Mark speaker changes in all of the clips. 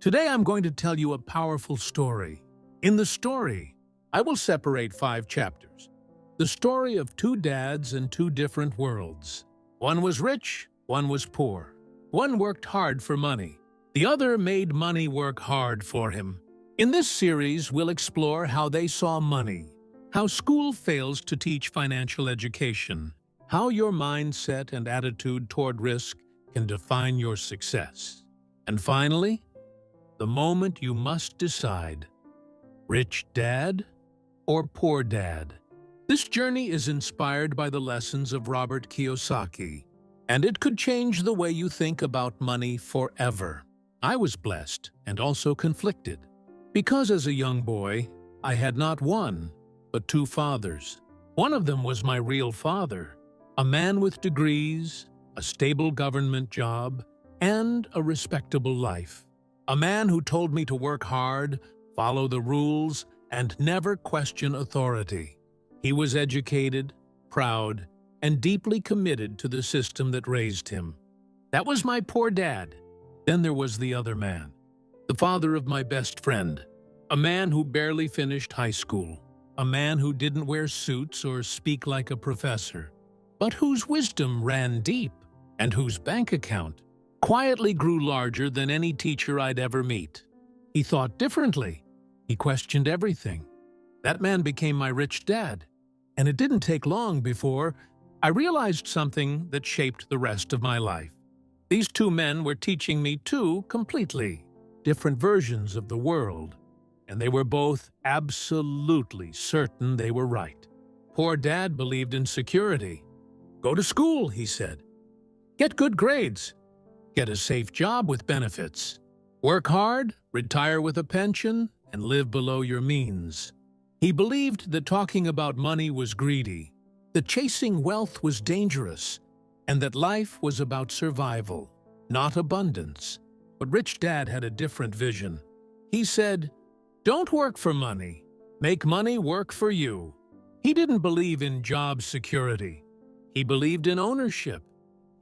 Speaker 1: Today I'm going to tell you a powerful story. In the story, I will separate 5 chapters. The story of 2 dads in 2 different worlds. One was rich, one was poor. One worked hard for money. The other made money work hard for him. In this series, we'll explore how they saw money, how school fails to teach financial education, how your mindset and attitude toward risk can define your success. And finally, the moment you must decide, rich dad or poor dad. This journey is inspired by the lessons of Robert Kiyosaki, and it could change the way you think about money forever. I was blessed and also conflicted, because as a young boy, I had not one, but 2 fathers. One of them was my real father, a man with degrees, a stable government job, and a respectable life. A man who told me to work hard, follow the rules, and never question authority. He was educated, proud, and deeply committed to the system that raised him. That was my poor dad. Then there was the other man, the father of my best friend, a man who barely finished high school, a man who didn't wear suits or speak like a professor, but whose wisdom ran deep and whose bank account quietly grew larger than any teacher I'd ever meet. He thought differently. He questioned everything. That man became my rich dad, and it didn't take long before I realized something that shaped the rest of my life. These 2 men were teaching me 2 completely different versions of the world, and they were both absolutely certain they were right. Poor dad believed in security. Go to school, he said. Get good grades. Get a safe job with benefits. Work hard, retire with a pension, and live below your means. He believed that talking about money was greedy, that chasing wealth was dangerous, and that life was about survival, not abundance. But Rich Dad had a different vision. He said, "Don't work for money. Make money work for you." He didn't believe in job security. He believed in ownership.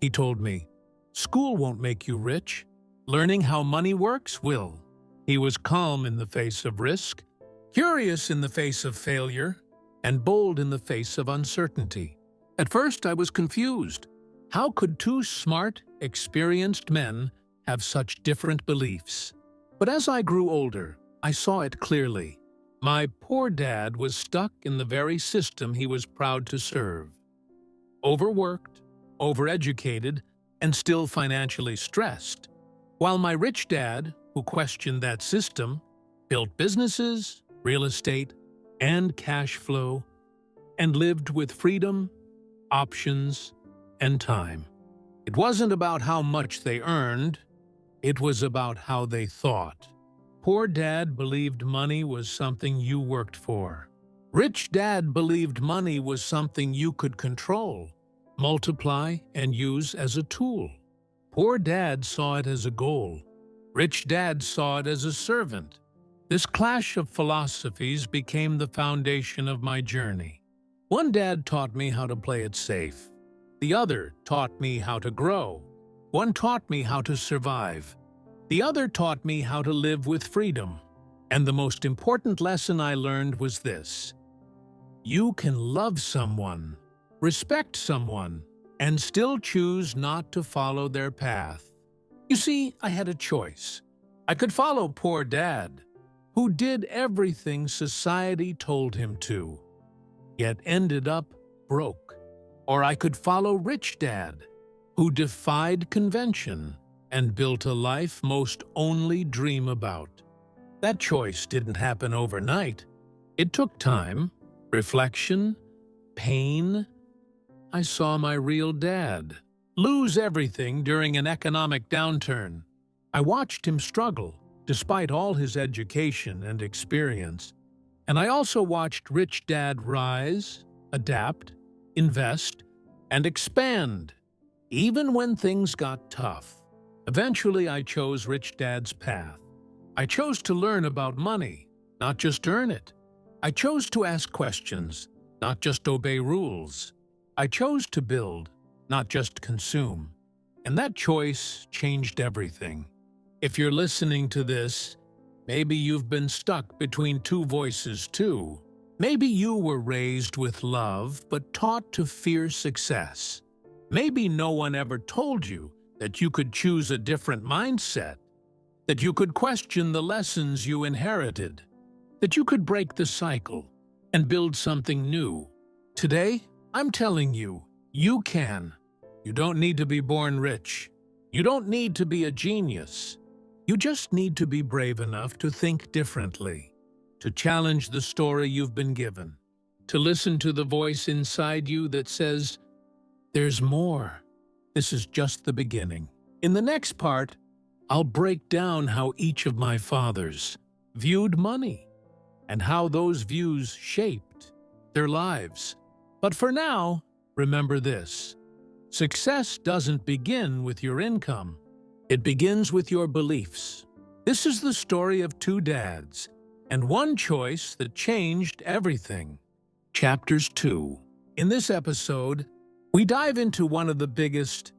Speaker 1: He told me, "School won't make you rich. Learning how money works will." He was calm in the face of risk, curious in the face of failure, and bold in the face of uncertainty. At first, I was confused. How could 2 smart, experienced men have such different beliefs? But as I grew older, I saw it clearly. My poor dad was stuck in the very system he was proud to serve. Overworked, overeducated, and still financially stressed, while my rich dad, who questioned that system, built businesses, real estate, and cash flow, and lived with freedom, options, and time. It wasn't about how much they earned, it was about how they thought. Poor dad believed money was something you worked for. Rich dad believed money was something you could control, multiply, and use as a tool. Poor dad saw it as a goal. Rich dad saw it as a servant. This clash of philosophies became the foundation of my journey. One dad taught me how to play it safe. The other taught me how to grow. One taught me how to survive. The other taught me how to live with freedom. And the most important lesson I learned was this: you can love someone, respect someone, and still choose not to follow their path. You see, I had a choice. I could follow poor dad, who did everything society told him to, yet ended up broke. Or I could follow rich dad, who defied convention and built a life most only dream about. That choice didn't happen overnight. It took time, reflection, pain. I saw my real dad lose everything during an economic downturn. I watched him struggle, despite all his education and experience. And I also watched rich dad rise, adapt, invest, and expand, even when things got tough. Eventually, I chose rich dad's path. I chose to learn about money, not just earn it. I chose to ask questions, not just obey rules. I chose to build, not just consume. And that choice changed everything. If you're listening to this, maybe you've been stuck between two voices too. Maybe you were raised with love but taught to fear success. Maybe no one ever told you that you could choose a different mindset, that you could question the lessons you inherited, that you could break the cycle and build something new. Today, I'm telling you, you can. You don't need to be born rich. You don't need to be a genius. You just need to be brave enough to think differently, to challenge the story you've been given, to listen to the voice inside you that says, "There's more. This is just the beginning." In the next part, I'll break down how each of my fathers viewed money and how those views shaped their lives. But for now, remember this: success doesn't begin with your income. It begins with your beliefs. This is the story of two dads and one choice that changed everything. Chapters 2. In this episode, we dive into one of the biggest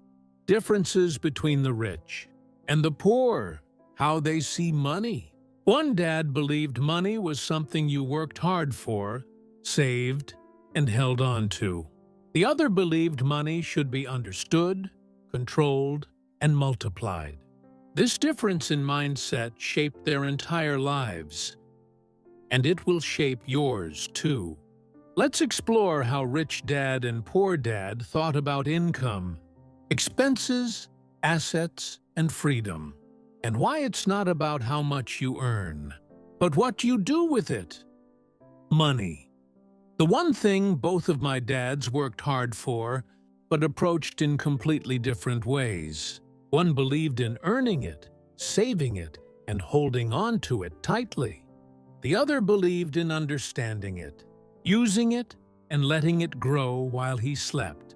Speaker 1: differences between the rich and the poor, how they see money. One dad believed money was something you worked hard for, saved, and held on to. The other believed money should be understood, controlled, and multiplied. This difference in mindset shaped their entire lives, and it will shape yours too. Let's explore how rich dad and poor dad thought about income, expenses, assets, and freedom, and why it's not about how much you earn, but what you do with it. Money. The one thing both of my dads worked hard for, but approached in completely different ways. One believed in earning it, saving it, and holding on to it tightly. The other believed in understanding it, using it, and letting it grow while he slept.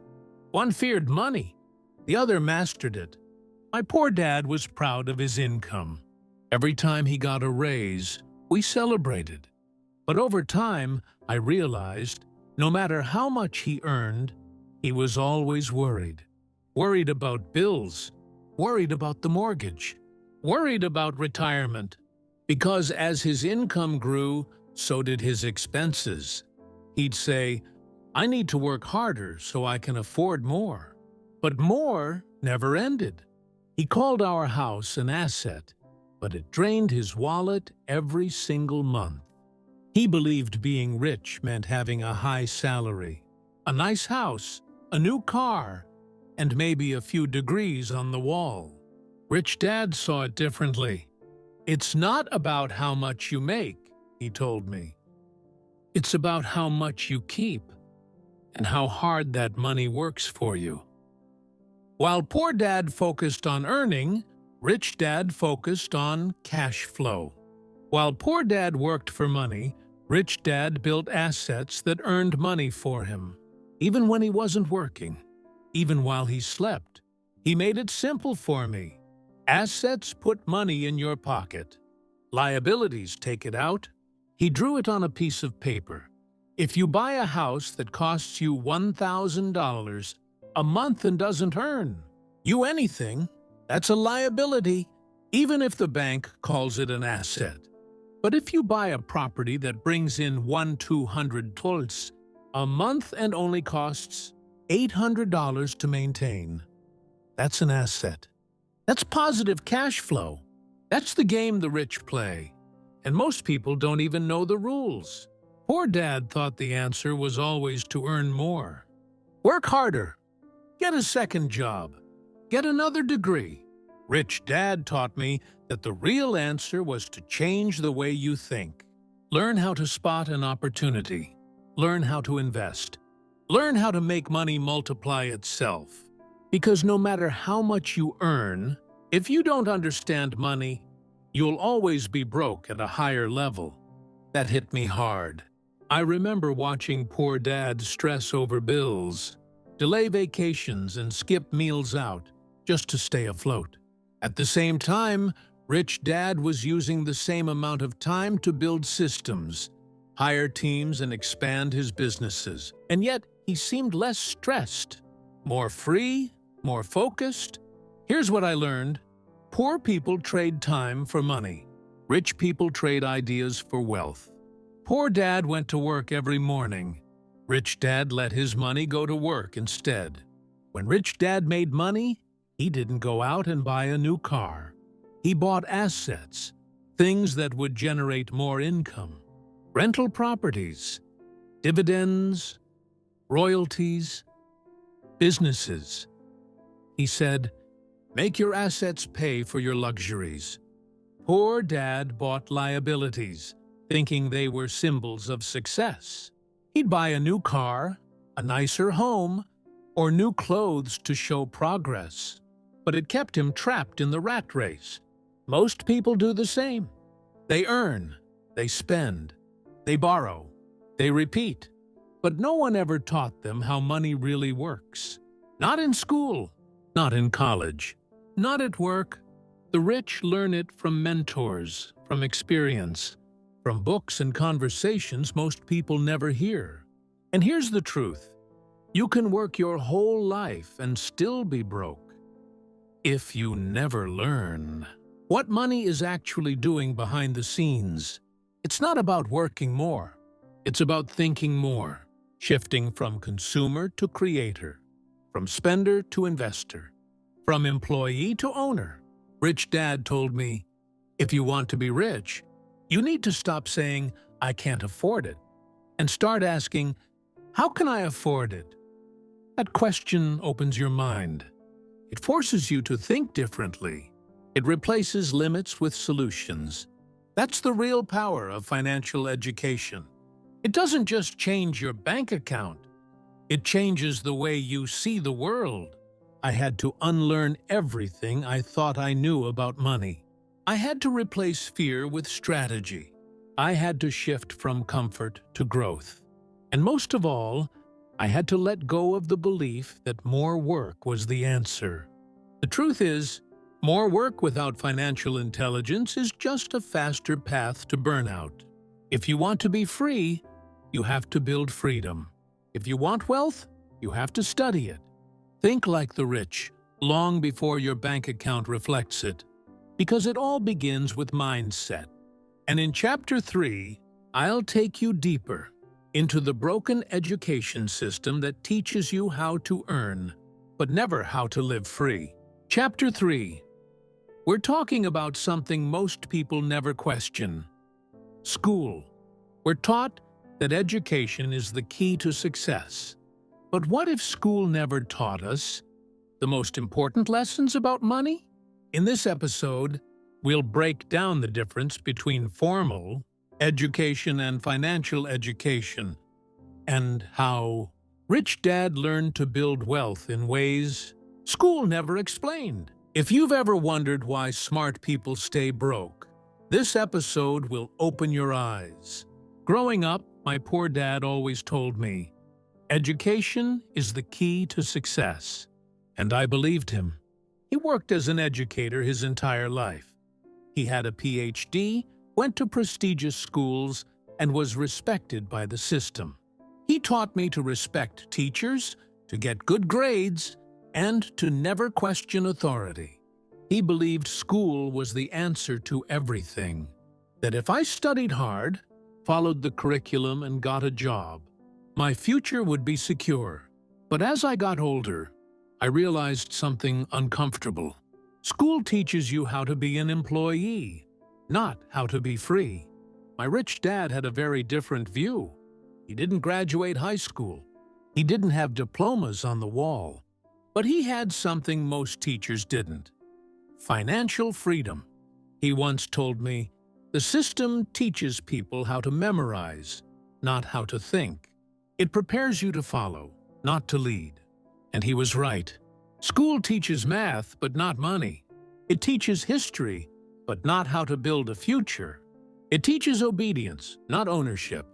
Speaker 1: One feared money, the other mastered it. My poor dad was proud of his income. Every time he got a raise, we celebrated. But over time, I realized, no matter how much he earned, he was always worried. Worried about bills, worried about the mortgage, worried about retirement. Because as his income grew, so did his expenses. He'd say, "I need to work harder so I can afford more." But more never ended. He called our house an asset, but it drained his wallet every single month. He believed being rich meant having a high salary, a nice house, a new car, and maybe a few degrees on the wall. Rich dad saw it differently. "It's not about how much you make," he told me. "It's about how much you keep and how hard that money works for you." While poor dad focused on earning, rich dad focused on cash flow. While poor dad worked for money, rich dad built assets that earned money for him. Even when he wasn't working, even while he slept, he made it simple for me. Assets put money in your pocket. Liabilities take it out. He drew it on a piece of paper. If you buy a house that costs you $1,000 a month and doesn't earn you anything, that's a liability, even if the bank calls it an asset. But if you buy a property that brings in $200 a month and only costs $800 to maintain, that's an asset. That's positive cash flow. That's the game the rich play. And most people don't even know the rules. Poor dad thought the answer was always to earn more. Work harder. Get a second job. Get another degree. Rich dad taught me that the real answer was to change the way you think. Learn how to spot an opportunity. Learn how to invest. Learn how to make money multiply itself. Because no matter how much you earn, if you don't understand money, you'll always be broke at a higher level. That hit me hard. I remember watching poor dad stress over bills, delay vacations, and skip meals out just to stay afloat. At the same time, rich dad was using the same amount of time to build systems, hire teams, and expand his businesses. And yet, he seemed less stressed, more free, more focused. Here's what I learned. Poor people trade time for money. Rich people trade ideas for wealth. Poor dad went to work every morning. Rich dad let his money go to work instead. When rich dad made money, he didn't go out and buy a new car. He bought assets, things that would generate more income. Rental properties, dividends, royalties, businesses. He said, "Make your assets pay for your luxuries." Poor dad bought liabilities, thinking they were symbols of success. He'd buy a new car, a nicer home, or new clothes to show progress. But it kept him trapped in the rat race. Most people do the same. They earn, they spend, they borrow, they repeat. But no one ever taught them how money really works. Not in school, not in college, not at work. The rich learn it from mentors, from experience, from books and conversations most people never hear. And here's the truth. You can work your whole life and still be broke if you never learn what money is actually doing behind the scenes. It's not about working more. It's about thinking more, shifting from consumer to creator, from spender to investor, from employee to owner. Rich dad told me, if you want to be rich, you need to stop saying, "I can't afford it," and start asking, "How can I afford it?" That question opens your mind. It forces you to think differently. It replaces limits with solutions. That's the real power of financial education. It doesn't just change your bank account. It changes the way you see the world. I had to unlearn everything I thought I knew about money. I had to replace fear with strategy. I had to shift from comfort to growth. And most of all, I had to let go of the belief that more work was the answer. The truth is, more work without financial intelligence is just a faster path to burnout. If you want to be free, you have to build freedom. If you want wealth, you have to study it. Think like the rich, long before your bank account reflects it, because it all begins with mindset. And in Chapter 3, I'll take you deeper into the broken education system that teaches you how to earn, but never how to live free. Chapter 3. We're talking about something most people never question. School. We're taught that education is the key to success. But what if school never taught us the most important lessons about money? In this episode, we'll break down the difference between formal education and financial education, and how rich dad learned to build wealth in ways school never explained. If you've ever wondered why smart people stay broke, this episode will open your eyes. Growing up, my poor dad always told me, education is the key to success. And I believed him. He worked as an educator his entire life. He had a PhD, went to prestigious schools, and was respected by the system. He taught me to respect teachers, to get good grades, and to never question authority. He believed school was the answer to everything, that if I studied hard, followed the curriculum, and got a job, my future would be secure. But as I got older, I realized something uncomfortable. School teaches you how to be an employee, not how to be free. My rich dad had a very different view. He didn't graduate high school. He didn't have diplomas on the wall. But he had something most teachers didn't: financial freedom. He once told me, the system teaches people how to memorize, not how to think. It prepares you to follow, not to lead. And he was right. School teaches math, but not money. It teaches history, but not how to build a future. It teaches obedience, not ownership.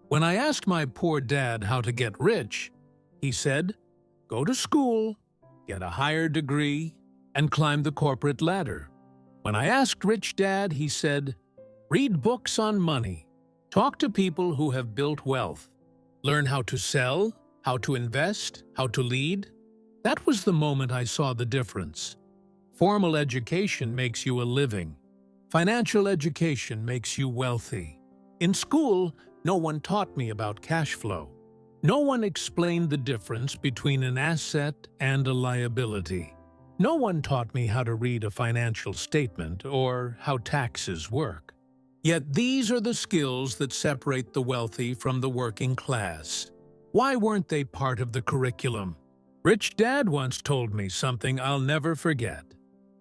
Speaker 1: When I asked my poor dad how to get rich, he said, go to school, get a higher degree, and climb the corporate ladder. When I asked Rich Dad, he said, read books on money, talk to people who have built wealth, learn how to sell, how to invest, how to lead. That was the moment I saw the difference. Formal education makes you a living. Financial education makes you wealthy. In school, no one taught me about cash flow. No one explained the difference between an asset and a liability. No one taught me how to read a financial statement or how taxes work. Yet these are the skills that separate the wealthy from the working class. Why weren't they part of the curriculum? Rich Dad once told me something I'll never forget.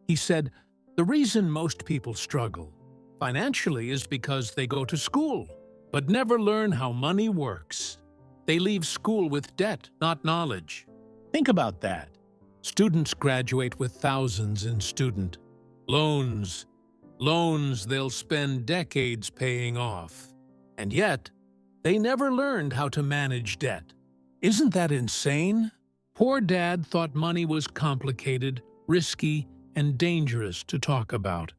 Speaker 1: He said, "The reason most people struggle financially is because they go to school, but never learn how money works. They leave school with debt, not knowledge." Think about that. Students graduate with thousands in student loans. Loans they'll spend decades paying off. And yet, they never learned how to manage debt. Isn't that insane? Poor Dad thought money was complicated, risky, and dangerous to talk about.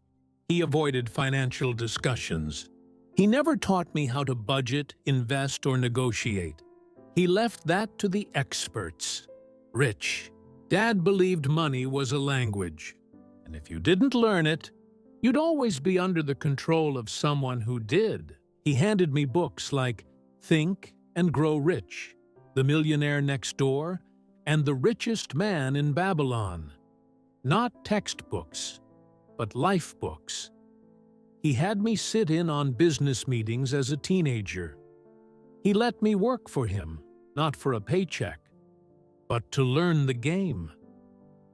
Speaker 1: He avoided financial discussions. He never taught me how to budget, invest, or negotiate. He left that to the experts. Rich Dad believed money was a language, and if you didn't learn it, you'd always be under the control of someone who did. He handed me books like Think and Grow Rich, The Millionaire Next Door, and The Richest Man in Babylon. Not textbooks, but life books. He had me sit in on business meetings as a teenager. He let me work for him, not for a paycheck, but to learn the game.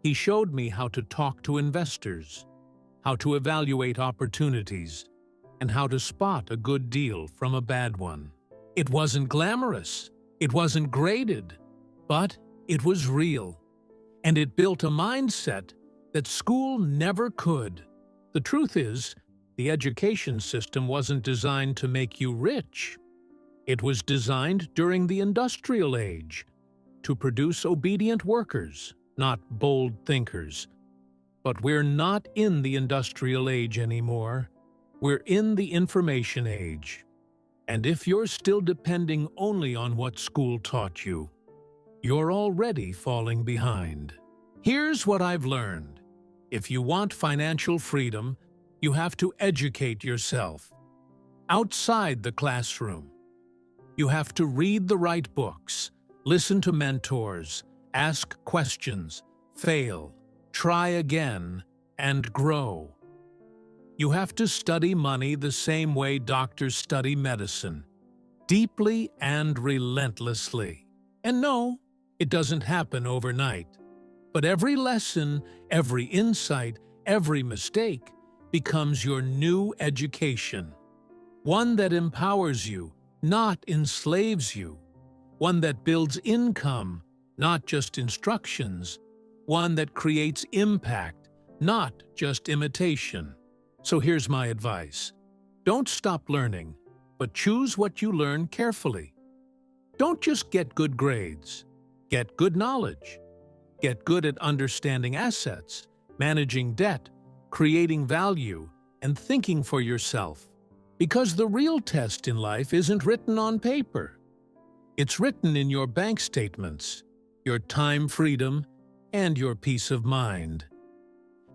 Speaker 1: He showed me how to talk to investors, how to evaluate opportunities, and how to spot a good deal from a bad one. It wasn't glamorous, it wasn't graded, but it was real. And it built a mindset that school never could. The truth is, the education system wasn't designed to make you rich. It was designed during the industrial age to produce obedient workers, not bold thinkers. But we're not in the industrial age anymore. We're in the information age. And if you're still depending only on what school taught you, you're already falling behind. Here's what I've learned. If you want financial freedom, you have to educate yourself. Outside the classroom, you have to read the right books, listen to mentors, ask questions, fail, try again, and grow. You have to study money the same way doctors study medicine, deeply and relentlessly. And no, it doesn't happen overnight. But every lesson, every insight, every mistake becomes your new education. One that empowers you, not enslaves you. One that builds income, not just instructions. One that creates impact, not just imitation. So here's my advice. Don't stop learning, but choose what you learn carefully. Don't just get good grades. Get good knowledge. Get good at understanding assets, managing debt, creating value, and thinking for yourself. Because the real test in life isn't written on paper. It's written in your bank statements, your time freedom, and your peace of mind.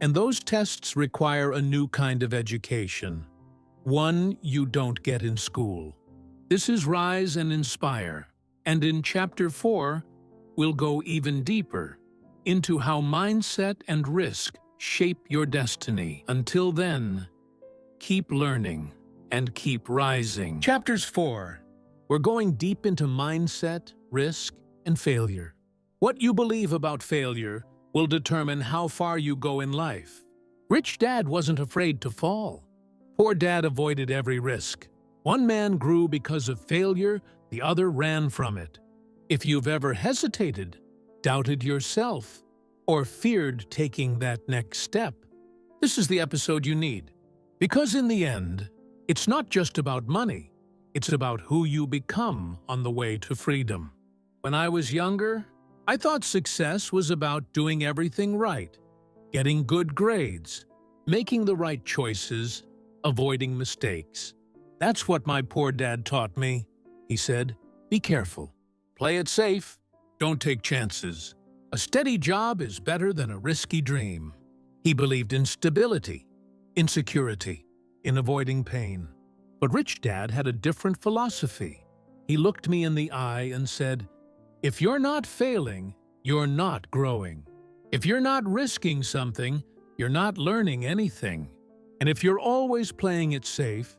Speaker 1: And those tests require a new kind of education, one you don't get in school. This is Rise and Inspire, and in Chapter 4, we'll go even deeper into how mindset and risk shape your destiny. Until then, keep learning and keep rising. Chapters 4. We're going deep into mindset, risk, and failure. What you believe about failure will determine how far you go in life. Rich Dad wasn't afraid to fall. Poor Dad avoided every risk. One man grew because of failure, the other ran from it. If you've ever hesitated, doubted yourself, or feared taking that next step, this is the episode you need. Because in the end, it's not just about money. It's about who you become on the way to freedom. When I was younger, I thought success was about doing everything right, getting good grades, making the right choices, avoiding mistakes. That's what my poor dad taught me. He said, "Be careful. Play it safe. Don't take chances. A steady job is better than a risky dream." He believed in stability, in security, in avoiding pain. But Rich Dad had a different philosophy. He looked me in the eye and said, "If you're not failing, you're not growing. If you're not risking something, you're not learning anything. And if you're always playing it safe,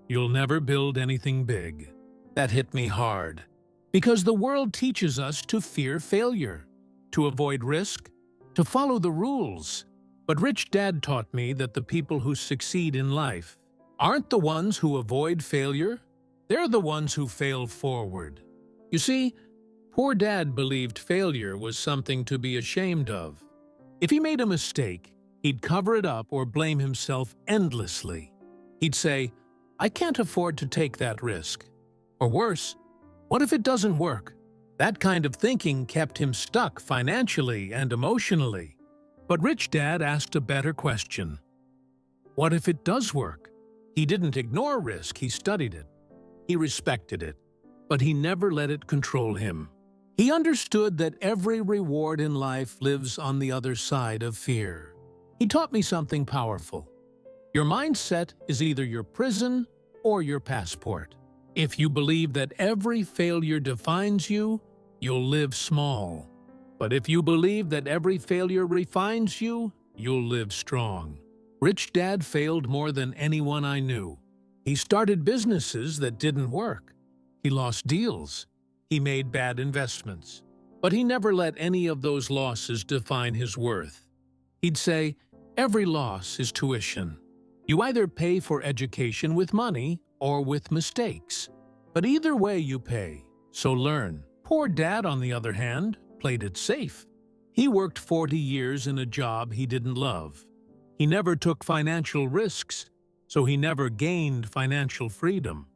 Speaker 1: you'll never build anything big." That hit me hard. Because the world teaches us to fear failure, to avoid risk, to follow the rules. But Rich Dad taught me that the people who succeed in life aren't the ones who avoid failure, they're the ones who fail forward. You see, poor Dad believed failure was something to be ashamed of. If he made a mistake, he'd cover it up or blame himself endlessly. He'd say, "I can't afford to take that risk." Or worse, "What if it doesn't work?" That kind of thinking kept him stuck financially and emotionally. But Rich Dad asked a better question. What if it does work? He didn't ignore risk, he studied it. He respected it, but he never let it control him. He understood that every reward in life lives on the other side of fear. He taught me something powerful. Your mindset is either your prison or your passport. If you believe that every failure defines you, you'll live small. But if you believe that every failure refines you, you'll live strong. Rich Dad failed more than anyone I knew. He started businesses that didn't work. He lost deals. He made bad investments. But he never let any of those losses define his worth. He'd say, "Every loss is tuition. You either pay for education with money or with mistakes. But either way you pay, so learn." Poor Dad, on the other hand, played it safe. He worked 40 years in a job he didn't love. He never took financial risks, so he never gained financial freedom.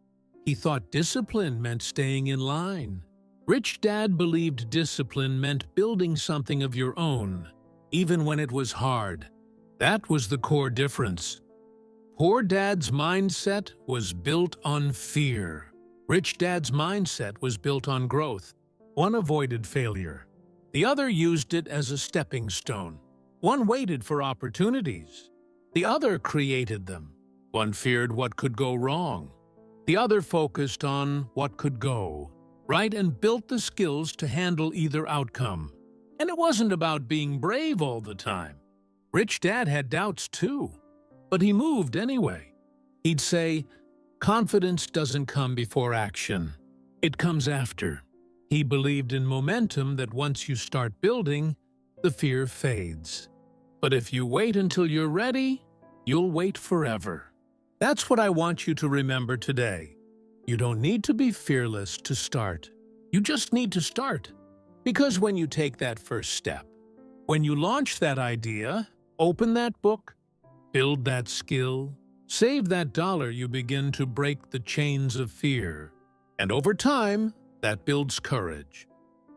Speaker 1: He thought discipline meant staying in line. Rich Dad believed discipline meant building something of your own, even when it was hard. That was the core difference. Poor Dad's mindset was built on fear. Rich Dad's mindset was built on growth. One avoided failure. The other used it as a stepping stone. One waited for opportunities. The other created them. One feared what could go wrong. The other focused on what could go right and built the skills to handle either outcome. And it wasn't about being brave all the time. Rich Dad had doubts too, but he moved anyway. He'd say, "Confidence doesn't come before action. It comes after." He believed in momentum, that once you start building, the fear fades. But if you wait until you're ready, you'll wait forever. That's what I want you to remember today. You don't need to be fearless to start. You just need to start. Because when you take that first step, when you launch that idea, open that book, build that skill, save that dollar, you begin to break the chains of fear. And over time, that builds courage.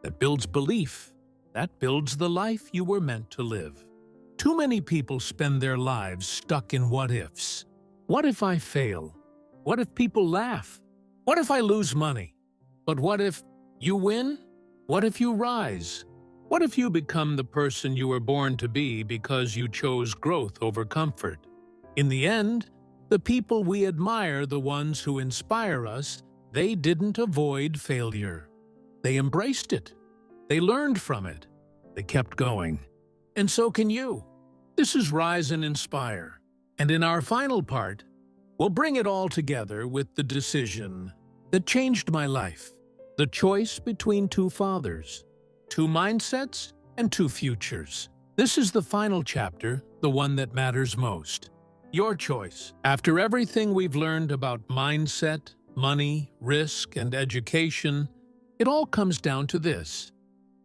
Speaker 1: That builds belief. That builds the life you were meant to live. Too many people spend their lives stuck in what-ifs. What if I fail? What if people laugh? What if I lose money? But what if you win? What if you rise? What if you become the person you were born to be because you chose growth over comfort? In the end, the people we admire, the ones who inspire us, they didn't avoid failure. They embraced it. They learned from it. They kept going. And so can you. This is Rise and Inspire. And in our final part, we'll bring it all together with the decision that changed my life. The choice between two fathers, two mindsets, and two futures. This is the final chapter, the one that matters most. Your choice. After everything we've learned about mindset, money, risk, and education, it all comes down to this.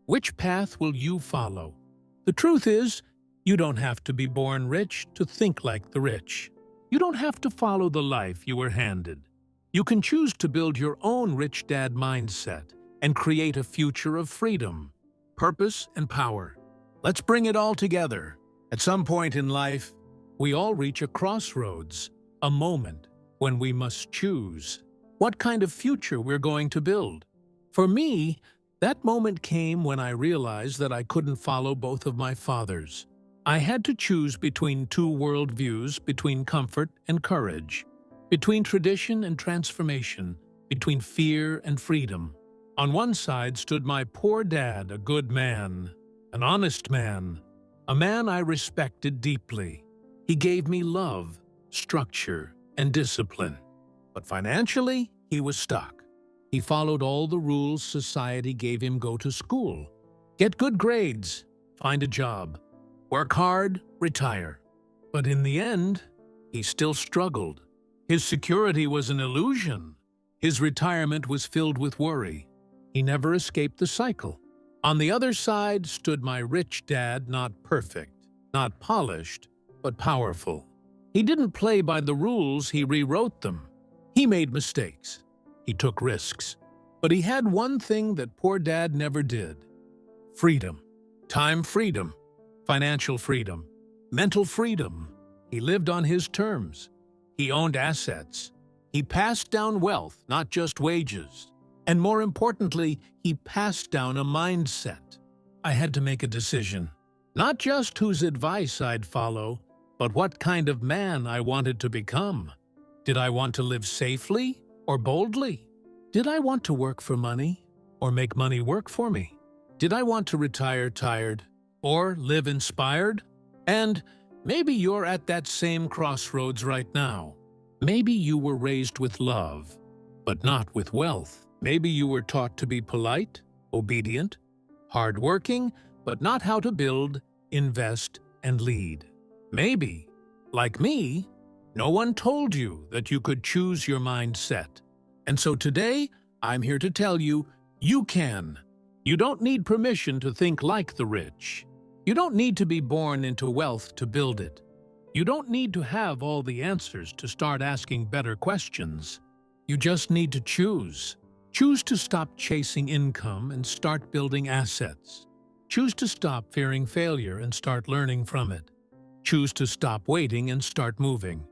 Speaker 1: Which path will you follow? The truth is, you don't have to be born rich to think like the rich. You don't have to follow the life you were handed. You can choose to build your own Rich Dad mindset and create a future of freedom, purpose, and power. Let's bring it all together. At some point in life, we all reach a crossroads, a moment when we must choose what kind of future we're going to build. For me, that moment came when I realized that I couldn't follow both of my fathers. I had to choose between two worldviews, between comfort and courage, between tradition and transformation, between fear and freedom. On one side stood my poor dad, a good man, an honest man, a man I respected deeply. He gave me love, structure, and discipline. But financially, he was stuck. He followed all the rules society gave him: go to school, get good grades, find a job, work hard, retire. But in the end, he still struggled. His security was an illusion. His retirement was filled with worry. He never escaped the cycle. On the other side stood my rich dad, not perfect, not polished, but powerful. He didn't play by the rules, he rewrote them. He made mistakes. He took risks. But he had one thing that poor dad never did: freedom. Time freedom, financial freedom, mental freedom. He lived on his terms. He owned assets. He passed down wealth, not just wages. And more importantly, he passed down a mindset. I had to make a decision. Not just whose advice I'd follow, but what kind of man I wanted to become. Did I want to live safely or boldly? Did I want to work for money or make money work for me? Did I want to retire tired or live inspired? And maybe you're at that same crossroads right now. Maybe you were raised with love, but not with wealth. Maybe you were taught to be polite, obedient, hardworking, but not how to build, invest, and lead. Maybe, like me, no one told you that you could choose your mindset. And so today, I'm here to tell you, you can. You don't need permission to think like the rich. You don't need to be born into wealth to build it. You don't need to have all the answers to start asking better questions. You just need to choose. Choose to stop chasing income and start building assets. Choose to stop fearing failure and start learning from it. Choose to stop waiting and start moving.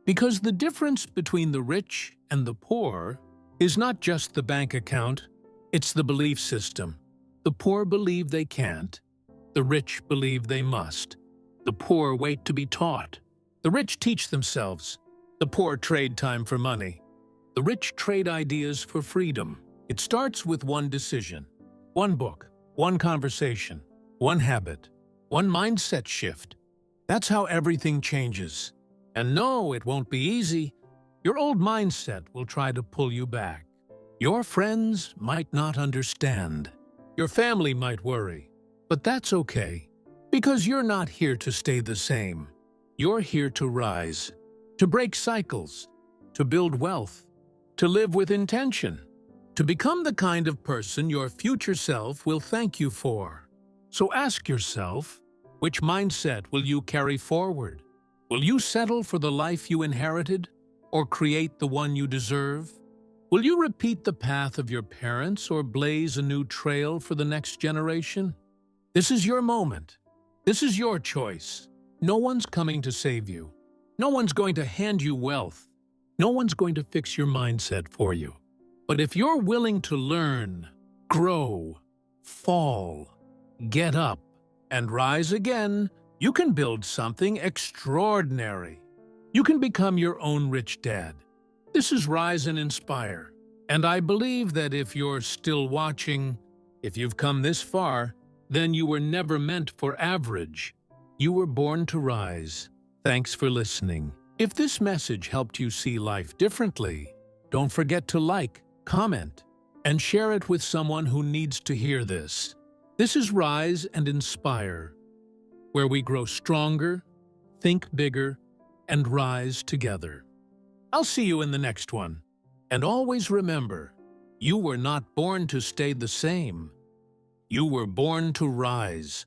Speaker 1: Because the difference between the rich and the poor is not just the bank account, it's the belief system. The poor believe they can't. The rich believe they must. The poor wait to be taught. The rich teach themselves. The poor trade time for money. The rich trade ideas for freedom. It starts with one decision, one book, one conversation, one habit, one mindset shift. That's how everything changes. And no, it won't be easy. Your old mindset will try to pull you back. Your friends might not understand. Your family might worry. But that's okay, because you're not here to stay the same. You're here to rise, to break cycles, to build wealth, to live with intention, to become the kind of person your future self will thank you for. So ask yourself, which mindset will you carry forward? Will you settle for the life you inherited, or create the one you deserve? Will you repeat the path of your parents or blaze a new trail for the next generation? This is your moment. This is your choice. No one's coming to save you. No one's going to hand you wealth. No one's going to fix your mindset for you. But if you're willing to learn, grow, fall, get up, and rise again, you can build something extraordinary. You can become your own rich dad. This is Rise and Inspire. And I believe that if you're still watching, if you've come this far, then you were never meant for average. You were born to rise. Thanks for listening. If this message helped you see life differently, don't forget to like, comment, and share it with someone who needs to hear this. This is Rise and Inspire, where we grow stronger, think bigger, and rise together. I'll see you in the next one. And always remember, you were not born to stay the same. You were born to rise.